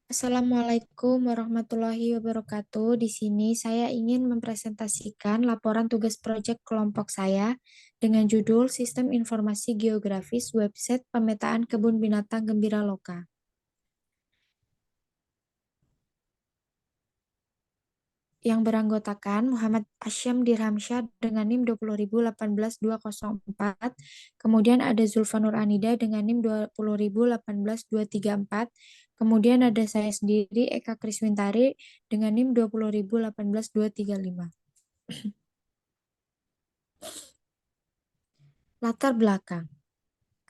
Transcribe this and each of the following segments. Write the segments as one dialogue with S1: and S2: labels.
S1: Assalamualaikum warahmatullahi wabarakatuh. Di sini saya ingin mempresentasikan laporan tugas proyek kelompok saya dengan judul Sistem Informasi Geografis Website Pemetaan Kebun Binatang Gembira Loka. Yang beranggotakan Muhammad Asyam Dirhamsyah dengan NIM 20.018.204. Kemudian ada Zulfanur Anida dengan NIM 20.018.234. Kemudian ada saya sendiri Eka Kriswintari dengan NIM 20.018.235. Latar belakang.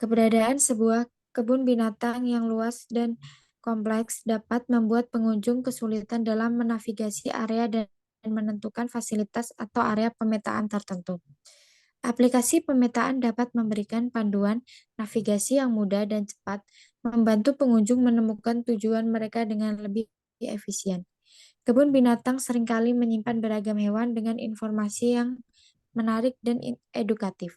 S1: Keberadaan sebuah kebun binatang yang luas dan kompleks dapat membuat pengunjung kesulitan dalam menavigasi area dan menentukan fasilitas atau area pemetaan tertentu. Aplikasi pemetaan dapat memberikan panduan navigasi yang mudah dan cepat, membantu pengunjung menemukan tujuan mereka dengan lebih efisien. Kebun binatang seringkali menyimpan beragam hewan dengan informasi yang menarik dan edukatif.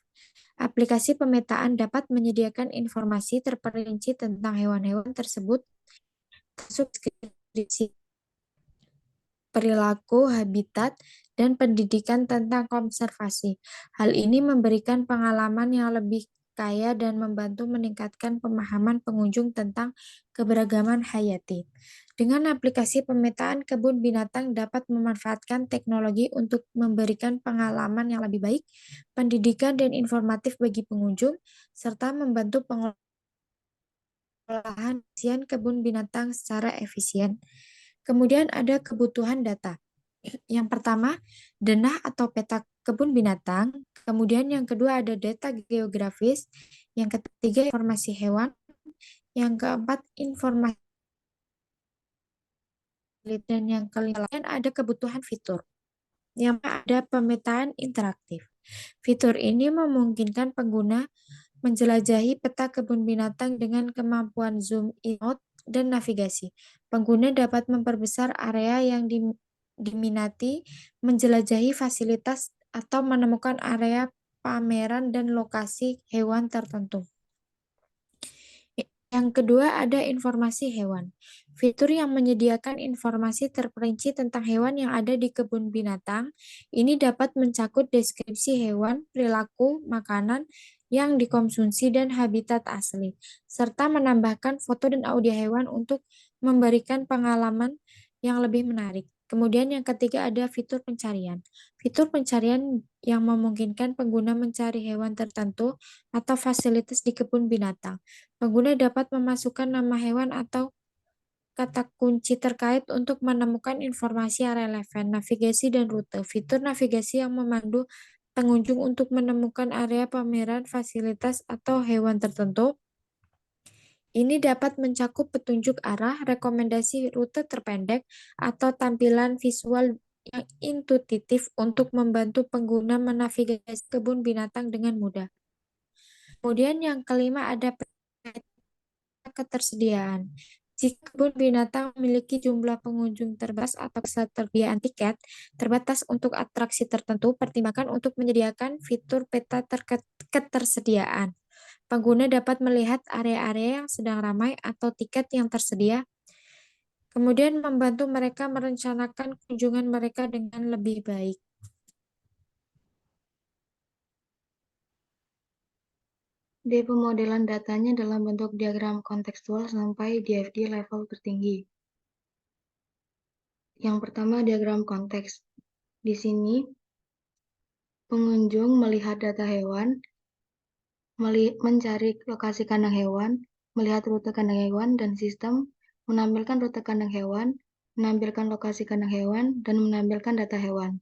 S1: Aplikasi pemetaan dapat menyediakan informasi terperinci tentang hewan-hewan tersebut, termasuk deskripsi, perilaku, habitat, dan pendidikan tentang konservasi. Hal ini memberikan pengalaman yang lebih kaya dan membantu meningkatkan pemahaman pengunjung tentang keberagaman hayati. Dengan aplikasi pemetaan, kebun binatang dapat memanfaatkan teknologi untuk memberikan pengalaman yang lebih baik, pendidikan dan informatif bagi pengunjung, serta membantu pengolahan kebun binatang secara efisien. Kemudian ada kebutuhan data. Yang pertama, denah atau peta kebun binatang. Kemudian yang kedua ada data geografis. Yang ketiga informasi hewan. Yang keempat informasi, dan yang kelima ada kebutuhan fitur. Yang ada pemetaan interaktif. Fitur ini memungkinkan pengguna menjelajahi peta kebun binatang dengan kemampuan zoom in out dan navigasi. Pengguna dapat memperbesar area yang diminati, menjelajahi fasilitas, atau menemukan area pameran dan lokasi hewan tertentu. Yang kedua ada informasi hewan. Fitur yang menyediakan informasi terperinci tentang hewan yang ada di kebun binatang. Ini dapat mencakup deskripsi hewan, perilaku, makanan yang dikonsumsi, dan habitat asli, serta menambahkan foto dan audio hewan untuk memberikan pengalaman yang lebih menarik. Kemudian yang ketiga ada fitur pencarian. Fitur pencarian yang memungkinkan pengguna mencari hewan tertentu atau fasilitas di kebun binatang. Pengguna dapat memasukkan nama hewan atau kata kunci terkait untuk menemukan informasi yang relevan, navigasi, dan rute. Fitur navigasi yang memandu pengunjung untuk menemukan area pameran, fasilitas, atau hewan tertentu. Ini dapat mencakup petunjuk arah, rekomendasi rute terpendek, atau tampilan visual yang intuitif untuk membantu pengguna menavigasi kebun binatang dengan mudah. Kemudian yang kelima ada ketersediaan. Jika kebun binatang memiliki jumlah pengunjung terbatas atau ketersediaan tiket terbatas untuk atraksi tertentu, pertimbangkan untuk menyediakan fitur peta ketersediaan. Pengguna dapat melihat area-area yang sedang ramai atau tiket yang tersedia, kemudian membantu mereka merencanakan kunjungan mereka dengan lebih baik.
S2: D. Pemodelan datanya dalam bentuk diagram kontekstual sampai DFD level tertinggi. Yang pertama, diagram konteks. Di sini, pengunjung melihat data hewan, mencari lokasi kandang hewan, melihat rute kandang hewan, dan sistem menampilkan rute kandang hewan, menampilkan lokasi kandang hewan, dan menampilkan data hewan.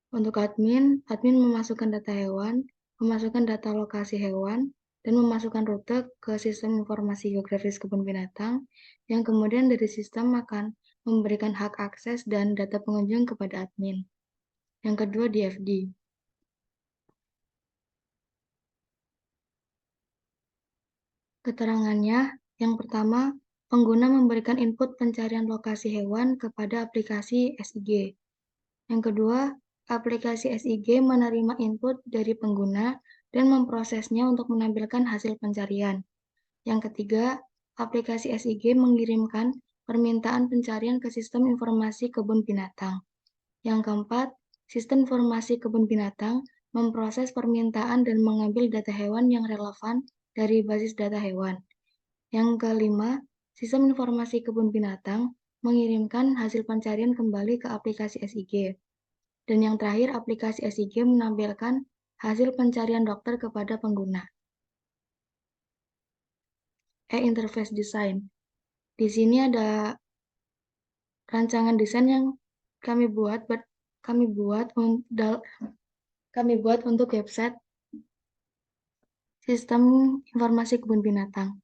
S2: Untuk admin memasukkan data hewan, memasukkan data lokasi hewan, dan memasukkan rute ke sistem informasi geografis kebun binatang, yang kemudian dari sistem akan memberikan hak akses dan data pengunjung kepada admin. Yang kedua, DFD. Keterangannya, yang pertama, pengguna memberikan input pencarian lokasi hewan kepada aplikasi SIG. Yang kedua, aplikasi SIG menerima input dari pengguna dan memprosesnya untuk menampilkan hasil pencarian. Yang ketiga, aplikasi SIG mengirimkan permintaan pencarian ke sistem informasi kebun binatang. Yang keempat, sistem informasi kebun binatang memproses permintaan dan mengambil data hewan yang relevan dari basis data hewan. Yang kelima, sistem informasi kebun binatang mengirimkan hasil pencarian kembali ke aplikasi SIG. Dan yang terakhir, aplikasi SIG menampilkan hasil pencarian dokter kepada pengguna. Interface design. Di sini ada rancangan desain yang kami buat untuk website sistem informasi kebun binatang.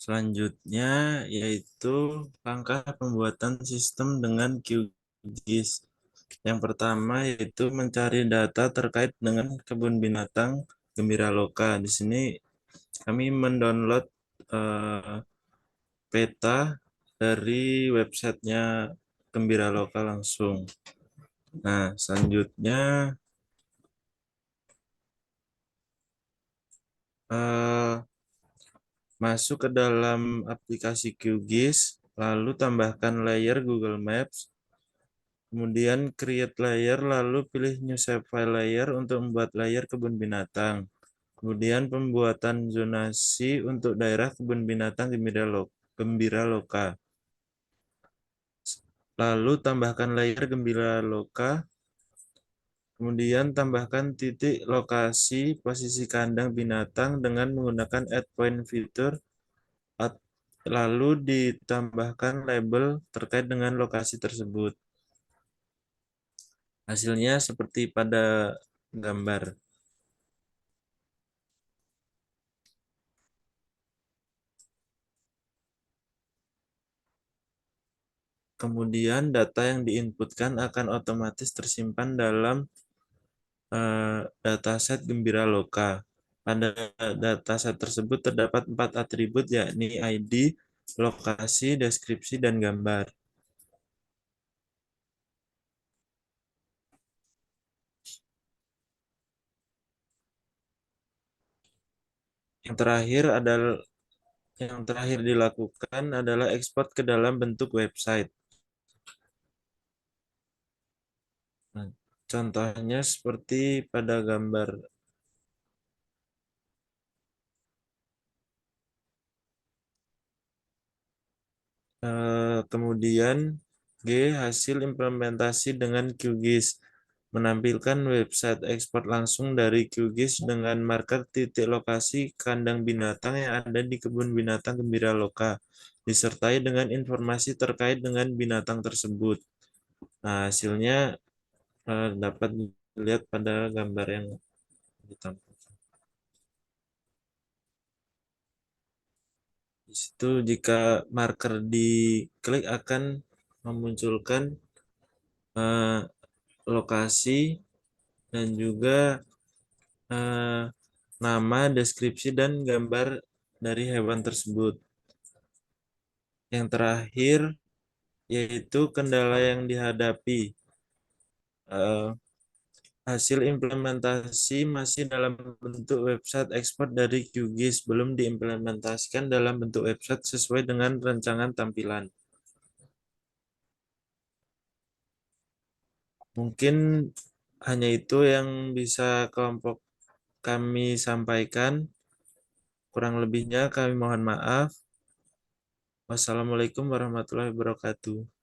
S3: Selanjutnya yaitu langkah pembuatan sistem dengan QGIS. Yang pertama yaitu mencari data terkait dengan kebun binatang Gembira Loka. Di sini kami mendownload peta dari websitenya Gembira Loka langsung. Nah, selanjutnya masuk ke dalam aplikasi QGIS, lalu tambahkan layer Google Maps, kemudian create layer, lalu pilih new shape file layer untuk membuat layer kebun binatang. Kemudian pembuatan zonasi untuk daerah kebun binatang Gembira Loka. Lalu tambahkan layer Gembira Loka. Kemudian tambahkan titik lokasi posisi kandang binatang dengan menggunakan add point fitur. Lalu ditambahkan label terkait dengan lokasi tersebut. Hasilnya seperti pada gambar. Kemudian data yang diinputkan akan otomatis tersimpan dalam dataset Gembira Loka. Pada dataset tersebut terdapat 4 atribut yakni ID, lokasi, deskripsi, dan gambar. Yang terakhir dilakukan adalah ekspor ke dalam bentuk website. Nah, contohnya seperti pada gambar. Kemudian G. Hasil implementasi dengan QGIS. Menampilkan website ekspor langsung dari QGIS dengan marker titik lokasi kandang binatang yang ada di kebun binatang Gembira Loka, disertai dengan informasi terkait dengan binatang tersebut. Nah, hasilnya dapat dilihat pada gambar yang ditampilkan. Di situ jika marker diklik akan memunculkan lokasi dan juga nama, deskripsi, dan gambar dari hewan tersebut. Yang terakhir yaitu kendala yang dihadapi. Hasil implementasi masih dalam bentuk website ekspor dari QGIS, belum diimplementasikan dalam bentuk website sesuai dengan rancangan tampilan. Mungkin hanya itu yang bisa kelompok kami sampaikan. Kurang lebihnya kami mohon maaf. Wassalamualaikum warahmatullahi wabarakatuh.